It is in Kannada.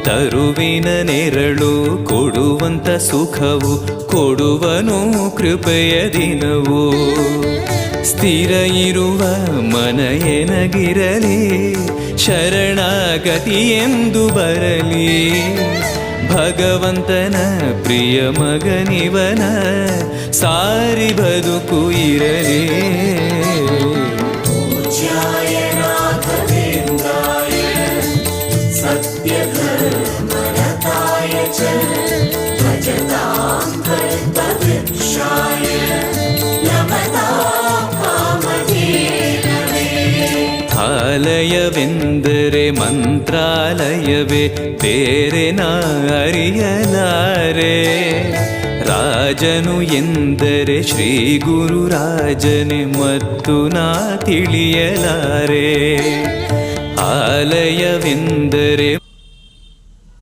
ತರುವಿನ ನೆರಳು ಕೊಡುವಂತ ಸುಖವು ಕೊಡುವನು ಕೃಪೆಯ ದಿನವು. ಸ್ಥಿರ ಇರುವ ಮನ ಎನಗಿರಲಿ ಶರಣಾಗತಿ ಎಂದು ಬರಲಿ. ಭಗವಂತನ ಪ್ರಿಯ ಮಗನಿವನ ಸಾರಿ ಬದುಕು ಇರಲಿ. ಆಲಯವೆಂದರೆ ಮಂತ್ರಾಲಯವೇ ಬೇರೆ ನಾ ಅರಿಯಲಾರೆ. ರಾಜನು ಎಂದರೆ ಶ್ರೀ ಗುರು ರಾಜನೇ ಮತ್ತು ನಾ ತಿಳಿಯಲಾರೆ. ಆಲಯವೆಂದರೆ